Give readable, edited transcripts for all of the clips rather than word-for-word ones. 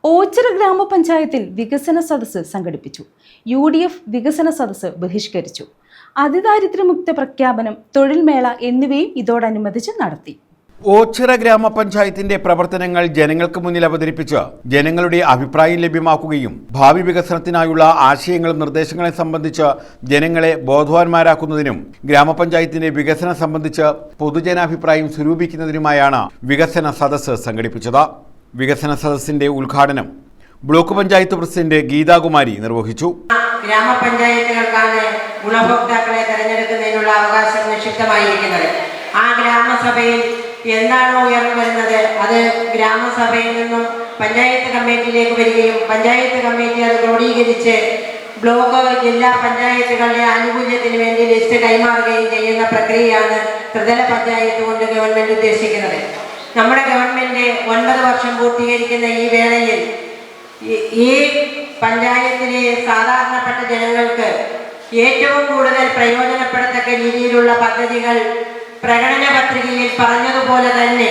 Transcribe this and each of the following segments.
ഓച്ചിറ ഗ്രാമപഞ്ചായത്തിൽ വികസന സദസ്സ് സംഘടിപ്പിച്ചു. UDF വികസന സദസ്സ് ബഹിഷ്കരിച്ചു. അതിദാരിദ്ര്യമുക്ത പ്രഖ്യാപനം, തൊഴിൽമേള എന്നിവയും ഇതോടനുബന്ധിച്ച് നടത്തി. ഓച്ചിറ ഗ്രാമപഞ്ചായത്തിന്റെ പ്രവർത്തനങ്ങൾ ജനങ്ങൾക്ക് മുന്നിൽ അവതരിപ്പിച്ച് ജനങ്ങളുടെ അഭിപ്രായം ലഭ്യമാക്കുകയും ഭാവി വികസനത്തിനായുള്ള ആശയങ്ങളും നിർദ്ദേശങ്ങളെ സംബന്ധിച്ച് ജനങ്ങളെ ബോധവാന്മാരാക്കുന്നതിനും ഗ്രാമപഞ്ചായത്തിന്റെ വികസനം സംബന്ധിച്ച് പൊതുജനാഭിപ്രായം സ്വരൂപിക്കുന്നതിനുമായാണ് വികസന സദസ്സ് സംഘടിപ്പിച്ചത്. വികസന സദസ്സിന്റെ ഉദ്ഘാടനം ബ്ലോക്ക് പഞ്ചായത്ത് പ്രസിഡന്റ് ഗീതാകുമാരി നിർവഹിച്ചു. ഗ്രാമപഞ്ചായത്തുകൾക്കാണ് ഗുണഭോക്താക്കളെ തെരഞ്ഞെടുക്കുന്നതിനുള്ള അവകാശം നിക്ഷിപ്തമായിരിക്കുന്നത്. ആ ഗ്രാമസഭയിൽ എന്താണോ ഉയർന്നു വരുന്നത് അത് ഗ്രാമസഭയിൽ നിന്നും പഞ്ചായത്ത് കമ്മിറ്റിയിലേക്ക് വരികയും പഞ്ചായത്ത് കമ്മിറ്റി അത് ക്രോഡീകരിച്ച് ബ്ലോക്ക് ജില്ലാ പഞ്ചായത്തുകളുടെ ആനുകൂല്യത്തിന് വേണ്ടി ലിസ്റ്റ് കൈമാറുകയും ചെയ്യുന്ന പ്രക്രിയയാണ് ത്രിതല പഞ്ചായത്ത് കൊണ്ട് ഗവൺമെന്റ് ഉദ്ദേശിക്കുന്നത്. നമ്മുടെ ഗവൺമെന്റ് 9 വർഷം പൂർത്തീകരിക്കുന്ന ഈ വേളയിൽ ഈ പഞ്ചായത്തിലെ സാധാരണപ്പെട്ട ജനങ്ങൾക്ക് ഏറ്റവും കൂടുതൽ പ്രയോജനപ്പെടത്തക്ക രീതിയിലുള്ള പദ്ധതികൾ പ്രകടന പത്രികയിൽ പറഞ്ഞതുപോലെ തന്നെ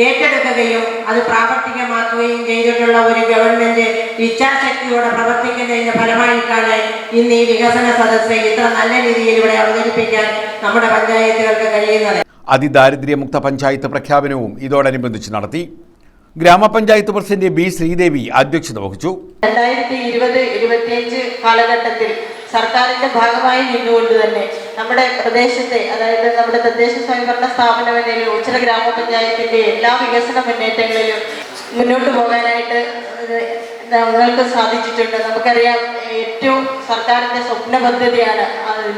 ഏറ്റെടുക്കുകയും അത് പ്രാവർത്തികമാക്കുകയും ചെയ്തിട്ടുള്ള ഒരു ഗവൺമെന്റ് ഇച്ഛാശക്തിയോടെ പ്രവർത്തിക്കുന്നതിന്റെ ഫലമായിട്ടാണ് ഇന്ന് ഈ വികസന സദസ്സ് ഇത്ര നല്ല രീതിയിൽ ഇവിടെ അവതരിപ്പിക്കാൻ നമ്മുടെ പഞ്ചായത്തുകൾക്ക് കഴിയുന്നത്. അതിദാരിദ്ര്യമുക്ത പഞ്ചായത്ത് പ്രഖ്യാപനവും ഇതോടനുബന്ധിച്ച് നടത്തി. ഗ്രാമപഞ്ചായത്ത് പ്രസിഡന്റ് ബി ശ്രീദേവി അധ്യക്ഷത വഹിച്ചു. 2020-25 കാലഘട്ടത്തിൽ സർക്കാരിന്റെ ഭാഗമായി നിന്നുകൊണ്ട് തന്നെ നമ്മുടെ പ്രദേശത്തെ, അതായത് നമ്മുടെ തദ്ദേശ സ്വയംഭരണ സ്ഥാപന മേഖലയിൽ ഓച്ചിറ ഗ്രാമപഞ്ചായത്തിന്റെ എല്ലാ വികസന മുന്നേറ്റങ്ങളിലും മുന്നോട്ട് പോകാനായിട്ട് ഞങ്ങൾക്ക് സാധിച്ചിട്ടുണ്ട്. നമുക്കറിയാം, ഏറ്റവും സർക്കാരിന്റെ സ്വപ്ന പദ്ധതിയാണ്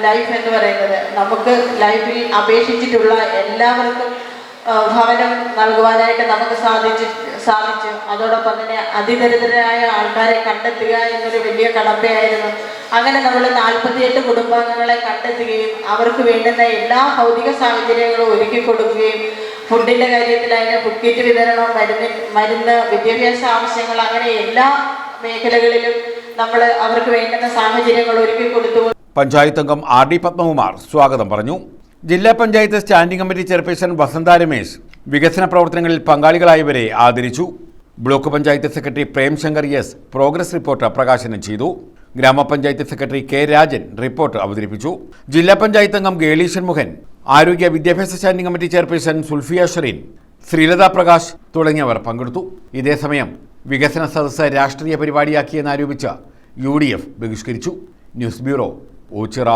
ലൈഫ് എന്ന് പറയുന്നത്. നമുക്ക് ലൈഫിൽ അപേക്ഷിച്ചിട്ടുള്ള എല്ലാവർക്കും ഭവനം നൽകുവാനായിട്ട് നമുക്ക് സാധിച്ചു. അതോടൊപ്പം തന്നെ അതിദരിദ്രരായ ആൾക്കാരെ കണ്ടെത്തുക എന്നൊരു വലിയ കടമ്പയായിരുന്നു. അങ്ങനെ നമ്മൾ 48 കുടുംബാംഗങ്ങളെ കണ്ടെത്തുകയും അവർക്ക് വേണ്ടുന്ന എല്ലാ ഭൗതിക സാഹചര്യങ്ങളും ഒരുക്കി കൊടുക്കുകയും ഫുഡിന്റെ കാര്യത്തിലായാലും ഫുഡ് കിറ്റ് വിതരണം, മരുന്ന്, വിദ്യാഭ്യാസ ആവശ്യങ്ങൾ, അങ്ങനെ എല്ലാ മേഖലകളിലും നമ്മൾ അവർക്ക് വേണ്ടുന്ന സാഹചര്യങ്ങൾ ഒരുക്കി കൊടുത്തു. പഞ്ചായത്ത് അംഗം RD പത്മകുമാർ സ്വാഗതം പറഞ്ഞു. ജില്ലാ പഞ്ചായത്ത് സ്റ്റാൻഡിംഗ് കമ്മിറ്റി ചെയർപേഴ്സൺ വസന്ത രമേശ് വികസന പ്രവർത്തനങ്ങളിൽ പങ്കാളികളായവരെ ആദരിച്ചു. Block panchayat secretary Premshankar S progress report പ്രകാശനം ചെയ്തു. ഗ്രാമപഞ്ചായത്ത് സെക്രട്ടറി K രാജൻ റിപ്പോർട്ട് അവതരിപ്പിച്ചു. ജില്ലാ പഞ്ചായത്ത് അംഗം ഗേളീഷൻ മുഹൻ, ആരോഗ്യ വിദ്യാഭ്യാസ standing committee chairperson Sulfiya Shereen, Sreelatha Prakash തുടങ്ങിയവർ പങ്കെടുത്തു. ഇതേസമയം വികസന സദസ്സ് രാഷ്ട്രീയ പരിപാടിയാക്കിയെന്നാരോപിച്ച് UDF ബഹിഷ്കരിച്ചു. News bureau, Ochira.